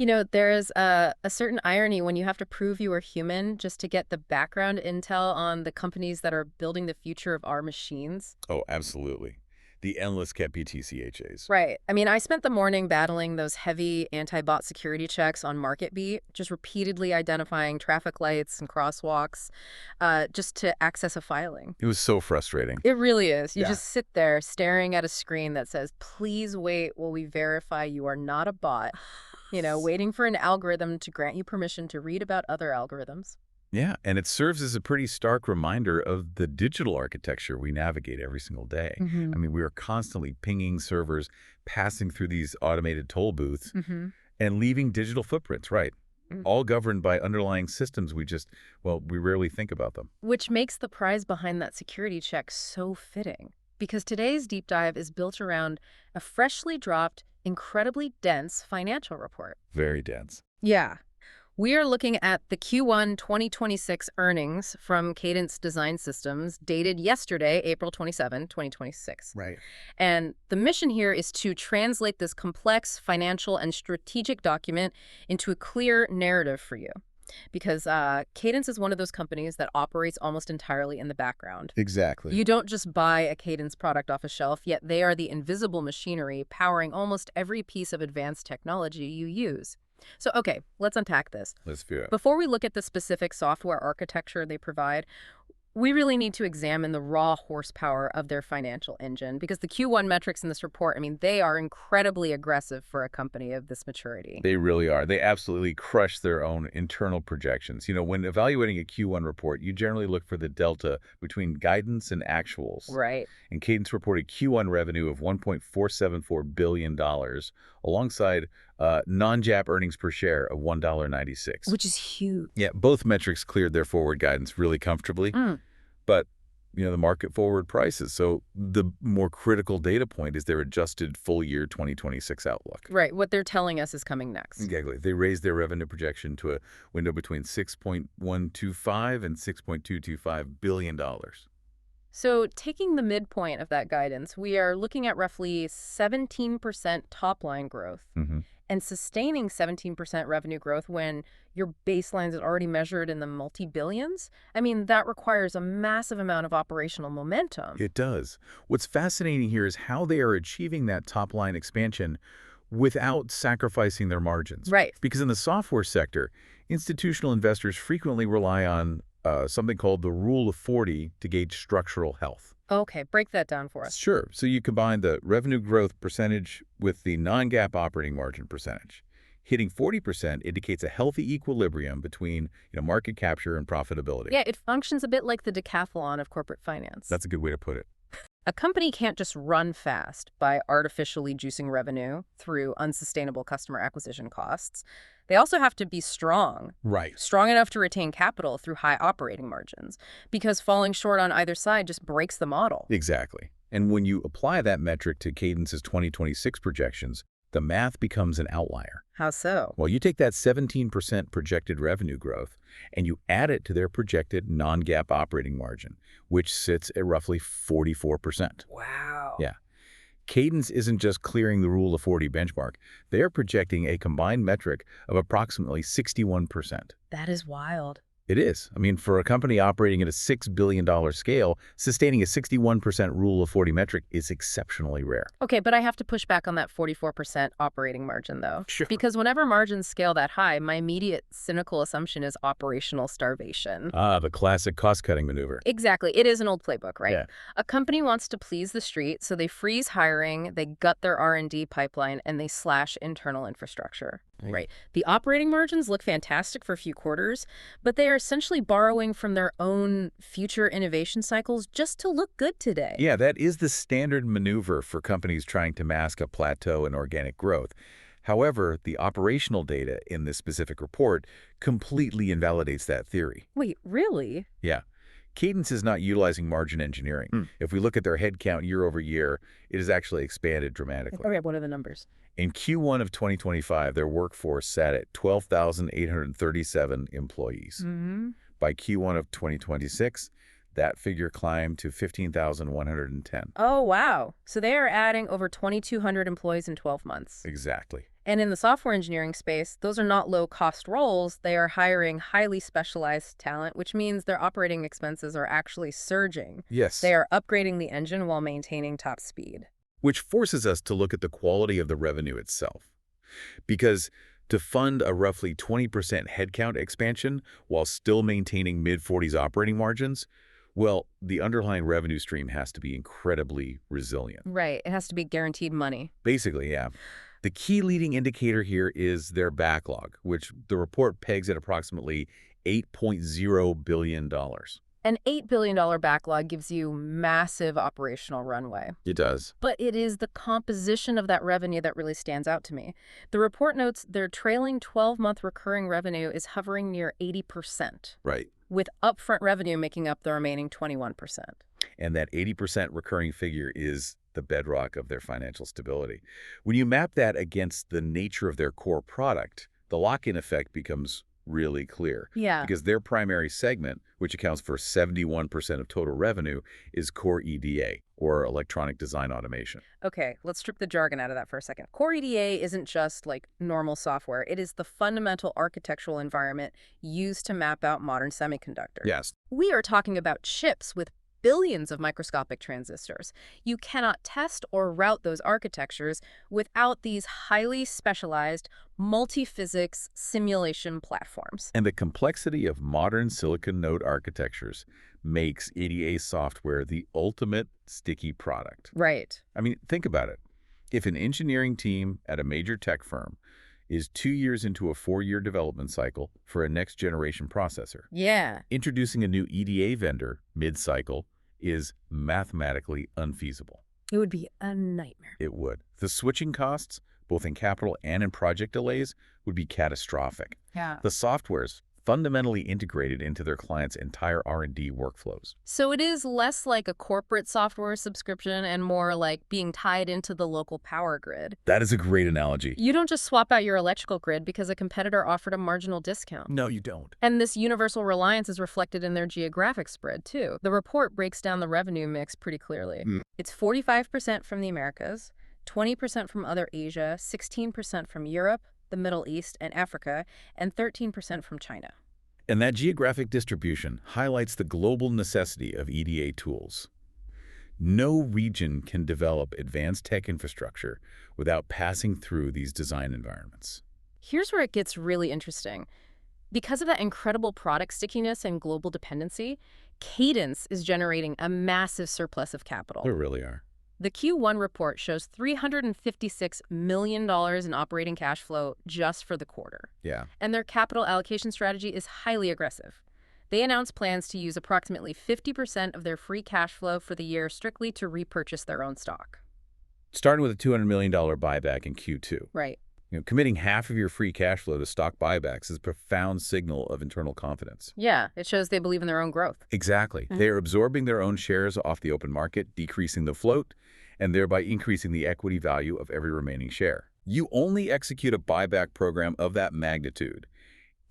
There is a certain irony when you have to prove you are human just to get the background intel on the companies that are building the future of our machines. Oh, absolutely. The endless cat BTCHAs. Right. I mean, I spent the morning battling those heavy anti-bot security checks on MarketBeat, just repeatedly identifying traffic lights and crosswalks, just to access a filing. It was so frustrating. It really is. You Yeah. just sit there staring at a screen that says, please wait while we verify you are not a bot, waiting for an algorithm to grant you permission to read about other algorithms. Yeah, and it serves as a pretty stark reminder of the digital architecture we navigate every single day. Hmm. I mean, we are constantly pinging servers, passing through these automated toll booths, Hmm. and leaving digital footprints, right? Mm. All governed by underlying systems we rarely think about them. Which makes the prize behind that security check so fitting. Because today's deep dive is built around a freshly dropped, incredibly dense financial report. Very dense. Yeah. We are looking at the Q1 2026 earnings from Cadence Design Systems dated yesterday, April 27, 2026. Right. And the mission here is to translate this complex financial and strategic document into a clear narrative for you. Because Cadence is one of those companies that operates almost entirely in the background. Exactly. You don't just buy a Cadence product off a shelf, yet they are the invisible machinery powering almost every piece of advanced technology you use. So, okay, let's unpack this. Let's view it. Before we look at the specific software architecture they provide, we really need to examine the raw horsepower of their financial engine because the Q1 metrics in this report, I mean, they are incredibly aggressive for a company of this maturity. They really are. They absolutely crush their own internal projections. When evaluating a Q1 report, you generally look for the delta between guidance and actuals. Right. And Cadence reported Q1 revenue of $1.474 billion alongside non-GAAP earnings per share of $1.96. Which is huge. Yeah, both metrics cleared their forward guidance really comfortably, but the market forward prices. So the more critical data point is their adjusted full year 2026 outlook. Right. What they're telling us is coming next. Exactly. They raised their revenue projection to a window between $6.125 and $6.225 billion. So taking the midpoint of that guidance, we are looking at roughly 17% top-line growth. And sustaining 17% revenue growth when your baseline is already measured in the multi-billions? I mean, that requires a massive amount of operational momentum. It does. What's fascinating here is how they are achieving that top-line expansion without sacrificing their margins. Right. Because in the software sector, institutional investors frequently rely on something called the Rule of 40 to gauge structural health. Okay, break that down for us. Sure. So you combine the revenue growth percentage with the non-GAAP operating margin percentage. Hitting 40% indicates a healthy equilibrium between market capture and profitability. Yeah, it functions a bit like the decathlon of corporate finance. That's a good way to put it. A company can't just run fast by artificially juicing revenue through unsustainable customer acquisition costs. They also have to be strong. Right. Strong enough to retain capital through high operating margins, because falling short on either side just breaks the model. Exactly. And when you apply that metric to Cadence's 2026 projections, the math becomes an outlier. How so? Well, you take that 17% projected revenue growth and you add it to their projected non-GAAP operating margin, which sits at roughly 44%. Wow. Yeah. Cadence isn't just clearing the Rule of 40 benchmark. They are projecting a combined metric of approximately 61%. That is wild. It is. I mean, for a company operating at a $6 billion scale, sustaining a 61% Rule of 40 metric is exceptionally rare. Okay, but I have to push back on that 44% operating margin, though. Sure. Because whenever margins scale that high, my immediate cynical assumption is operational starvation. Ah, the classic cost-cutting maneuver. Exactly. It is an old playbook, right? Yeah. A company wants to please the street, so they freeze hiring, they gut their R&D pipeline, and they slash internal infrastructure. Right. The operating margins look fantastic for a few quarters, but they are essentially borrowing from their own future innovation cycles just to look good today. Yeah, that is the standard maneuver for companies trying to mask a plateau in organic growth. However, the operational data in this specific report completely invalidates that theory. Wait, really? Yeah. Cadence is not utilizing margin engineering. If we look at their headcount year over year, it has actually expanded dramatically. Okay, what are the numbers? In Q1 of 2025, their workforce sat at 12,837 employees. By Q1 of 2026, that figure climbed to 15,110. Oh, wow. So they are adding over 2,200 employees in 12 months. Exactly. And in the software engineering space, those are not low-cost roles. They are hiring highly specialized talent, which means their operating expenses are actually surging. Yes. They are upgrading the engine while maintaining top speed. Which forces us to look at the quality of the revenue itself. Because to fund a roughly 20% headcount expansion while still maintaining mid-40s operating margins, well, the underlying revenue stream has to be incredibly resilient. Right. It has to be guaranteed money. Basically, yeah. The key leading indicator here is their backlog, which the report pegs at approximately $8.0 billion. An $8 billion backlog gives you massive operational runway. It does. But it is the composition of that revenue that really stands out to me. The report notes their trailing 12-month recurring revenue is hovering near 80%. Right. With upfront revenue making up the remaining 21%. And that 80% recurring figure is the bedrock of their financial stability. When you map that against the nature of their core product, the lock-in effect becomes really clear. Yeah. Because their primary segment, which accounts for 71% of total revenue, is core EDA, or electronic design automation. Okay, let's strip the jargon out of that for a second. Core EDA isn't just like normal software. It is the fundamental architectural environment used to map out modern semiconductors. Yes. We are talking about chips with billions of microscopic transistors. You cannot test or route those architectures without these highly specialized multi-physics simulation platforms. And the complexity of modern silicon node architectures makes EDA software the ultimate sticky product. Right. I mean, think about it. If an engineering team at a major tech firm is 2 years into a 4-year development cycle for a next-generation processor, Yeah. introducing a new EDA vendor mid-cycle is mathematically unfeasible. It would be a nightmare. It would. The switching costs, both in capital and in project delays, would be catastrophic. Yeah. The software's fundamentally integrated into their clients' entire R&D workflows. So it is less like a corporate software subscription and more like being tied into the local power grid. That is a great analogy. You don't just swap out your electrical grid because a competitor offered a marginal discount. No, you don't. And this universal reliance is reflected in their geographic spread, too. The report breaks down the revenue mix pretty clearly. It's 45% from the Americas, 20% from other Asia, 16% from Europe, the Middle East, and Africa, and 13% from China. And that geographic distribution highlights the global necessity of EDA tools. No region can develop advanced tech infrastructure without passing through these design environments. Here's where it gets really interesting. Because of that incredible product stickiness and global dependency, Cadence is generating a massive surplus of capital. They really are. The Q1 report shows $356 million in operating cash flow just for the quarter. Yeah. And their capital allocation strategy is highly aggressive. They announced plans to use approximately 50% of their free cash flow for the year strictly to repurchase their own stock. Starting with a $200 million buyback in Q2. Right. Committing half of your free cash flow to stock buybacks is a profound signal of internal confidence. Yeah, it shows they believe in their own growth. Exactly. They are absorbing their own shares off the open market, decreasing the float, and thereby increasing the equity value of every remaining share. You only execute a buyback program of that magnitude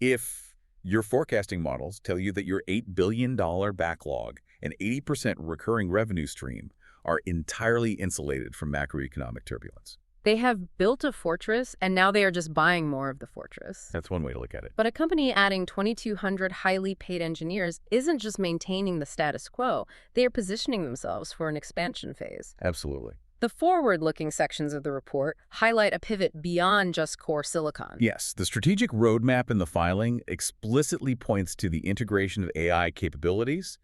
if your forecasting models tell you that your $8 billion backlog and 80% recurring revenue stream are entirely insulated from macroeconomic turbulence. They have built a fortress, and now they are just buying more of the fortress. That's one way to look at it. But a company adding 2,200 highly paid engineers isn't just maintaining the status quo. They are positioning themselves for an expansion phase. Absolutely. The forward-looking sections of the report highlight a pivot beyond just core silicon. Yes, the strategic roadmap in the filing explicitly points to the integration of AI capabilities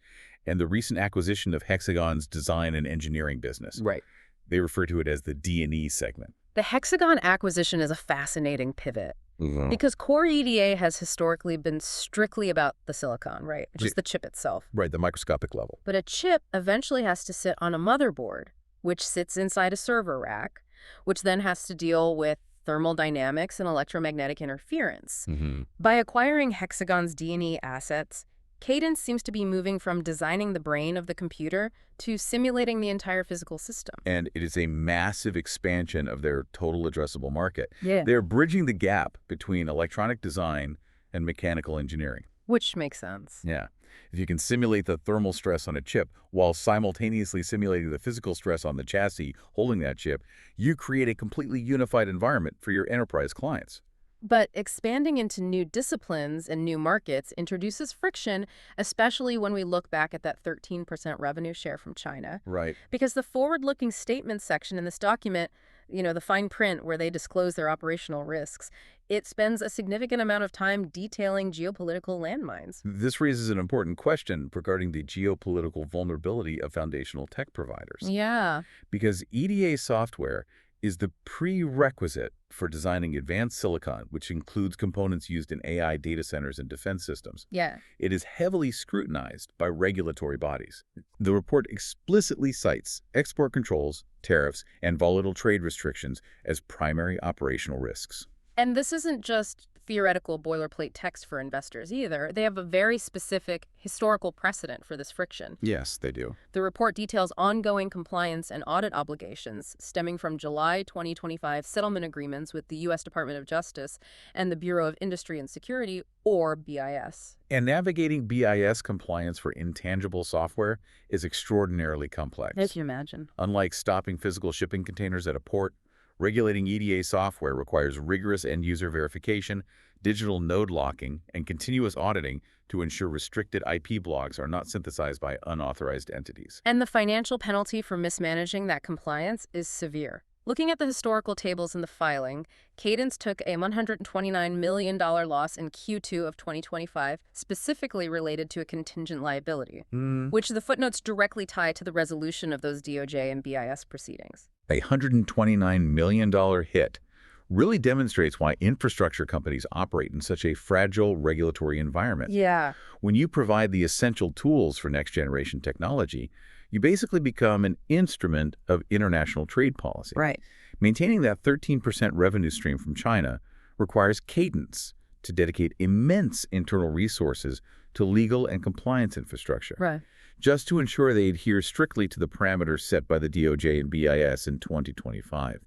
and the recent acquisition of Hexagon's design and engineering business. Right. They refer to it as the D&E segment. The Hexagon acquisition is a fascinating pivot because core EDA has historically been strictly about the silicon, right? Just the chip itself. Right, the microscopic level. But a chip eventually has to sit on a motherboard, which sits inside a server rack, which then has to deal with thermal dynamics and electromagnetic interference. By acquiring Hexagon's D&E assets, Cadence seems to be moving from designing the brain of the computer to simulating the entire physical system. And it is a massive expansion of their total addressable market. Yeah. They're bridging the gap between electronic design and mechanical engineering. Which makes sense. Yeah. If you can simulate the thermal stress on a chip while simultaneously simulating the physical stress on the chassis holding that chip, you create a completely unified environment for your enterprise clients. But expanding into new disciplines and new markets introduces friction, especially when we look back at that 13% revenue share from China. Right. Because the forward-looking statements section in this document, the fine print where they disclose their operational risks, it spends a significant amount of time detailing geopolitical landmines. This raises an important question regarding the geopolitical vulnerability of foundational tech providers. Yeah. Because EDA software is the prerequisite for designing advanced silicon, which includes components used in AI data centers and defense systems. Yeah. It is heavily scrutinized by regulatory bodies. The report explicitly cites export controls, tariffs, and volatile trade restrictions as primary operational risks. And this isn't just theoretical boilerplate text for investors either. They have a very specific historical precedent for this friction. Yes, they do. The report details ongoing compliance and audit obligations stemming from July 2025 settlement agreements with the U.S. Department of Justice and the Bureau of Industry and Security, or BIS. And navigating BIS compliance for intangible software is extraordinarily complex. As you imagine. Unlike stopping physical shipping containers at a port, regulating EDA software requires rigorous end-user verification, digital node locking, and continuous auditing to ensure restricted IP blocks are not synthesized by unauthorized entities. And the financial penalty for mismanaging that compliance is severe. Looking at the historical tables in the filing, Cadence took a $129 million loss in Q2 of 2025, specifically related to a contingent liability, which the footnotes directly tie to the resolution of those DOJ and BIS proceedings. A $129 million hit really demonstrates why infrastructure companies operate in such a fragile regulatory environment. Yeah. When you provide the essential tools for next-generation technology, you basically become an instrument of international trade policy. Right. Maintaining that 13% revenue stream from China requires Cadence to dedicate immense internal resources to legal and compliance infrastructure. Right. Just to ensure they adhere strictly to the parameters set by the DOJ and BIS in 2025.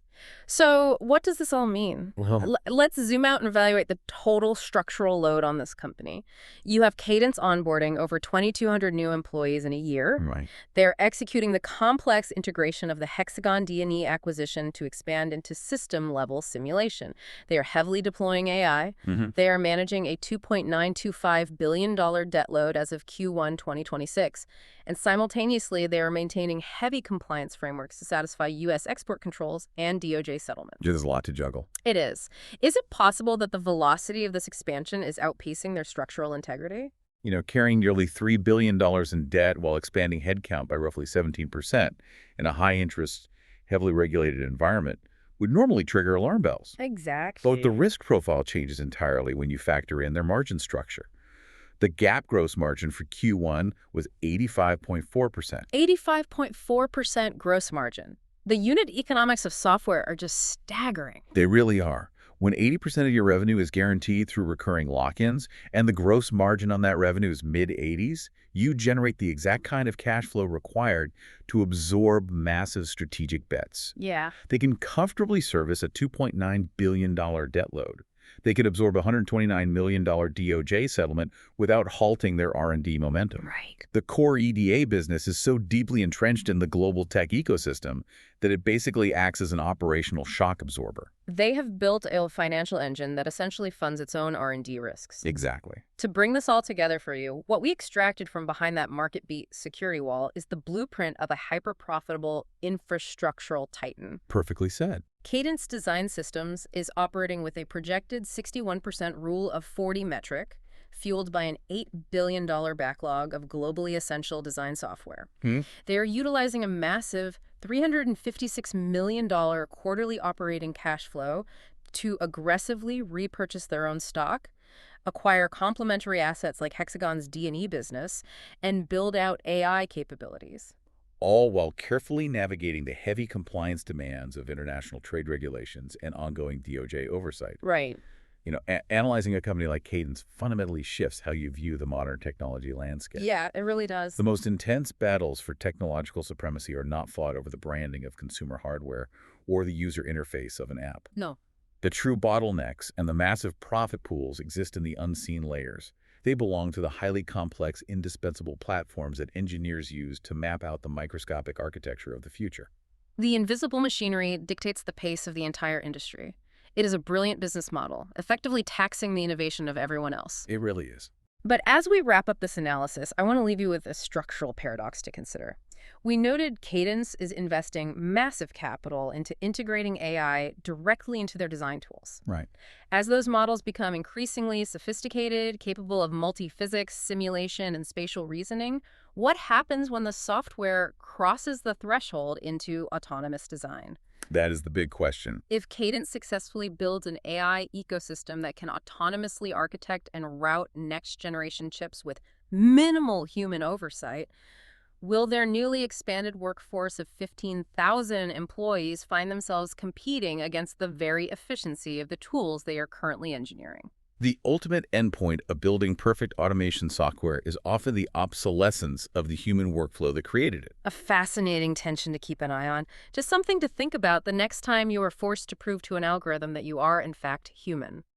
So what does this all mean? Well, Let's zoom out and evaluate the total structural load on this company. You have Cadence onboarding over 2,200 new employees in a year. right. They're executing the complex integration of the Hexagon D&E acquisition to expand into system-level simulation. They are heavily deploying AI. They are managing a $2.925 billion debt load as of Q1 2026. And simultaneously, they are maintaining heavy compliance frameworks to satisfy U.S. export controls and DOJ settlement. There's a lot to juggle. It is. Is it possible that the velocity of this expansion is outpacing their structural integrity? Carrying nearly $3 billion in debt while expanding headcount by roughly 17% in a high-interest, heavily regulated environment would normally trigger alarm bells. Exactly. But the risk profile changes entirely when you factor in their margin structure. The GAAP gross margin for Q1 was 85.4%. 85.4% gross margin. The unit economics of software are just staggering. They really are. When 80% of your revenue is guaranteed through recurring lock-ins and the gross margin on that revenue is mid-80s, you generate the exact kind of cash flow required to absorb massive strategic bets. Yeah. They can comfortably service a $2.9 billion debt load. They could absorb a $129 million DOJ settlement without halting their R&D momentum. Right. The core EDA business is so deeply entrenched in the global tech ecosystem that it basically acts as an operational shock absorber. They have built a financial engine that essentially funds its own R&D risks. Exactly. To bring this all together for you, what we extracted from behind that market beat security wall is the blueprint of a hyper-profitable infrastructural titan. Perfectly said. Cadence Design Systems is operating with a projected 61% Rule of 40 metric, fueled by an $8 billion backlog of globally essential design software. They are utilizing a massive $356 million quarterly operating cash flow to aggressively repurchase their own stock, acquire complementary assets like Hexagon's D&E business, and build out AI capabilities. All while carefully navigating the heavy compliance demands of international trade regulations and ongoing DOJ oversight. Right. Analyzing a company like Cadence fundamentally shifts how you view the modern technology landscape. Yeah, it really does. The most intense battles for technological supremacy are not fought over the branding of consumer hardware or the user interface of an app. No. The true bottlenecks and the massive profit pools exist in the unseen layers, They belong to the highly complex, indispensable platforms that engineers use to map out the microscopic architecture of the future. The invisible machinery dictates the pace of the entire industry. It is a brilliant business model, effectively taxing the innovation of everyone else. It really is. But as we wrap up this analysis, I want to leave you with a structural paradox to consider. We noted Cadence is investing massive capital into integrating AI directly into their design tools. Right. As those models become increasingly sophisticated, capable of multi-physics, simulation, and spatial reasoning, what happens when the software crosses the threshold into autonomous design? That is the big question. If Cadence successfully builds an AI ecosystem that can autonomously architect and route next-generation chips with minimal human oversight, will their newly expanded workforce of 15,000 employees find themselves competing against the very efficiency of the tools they are currently engineering? The ultimate endpoint of building perfect automation software is often the obsolescence of the human workflow that created it. A fascinating tension to keep an eye on. Just something to think about the next time you are forced to prove to an algorithm that you are, in fact, human.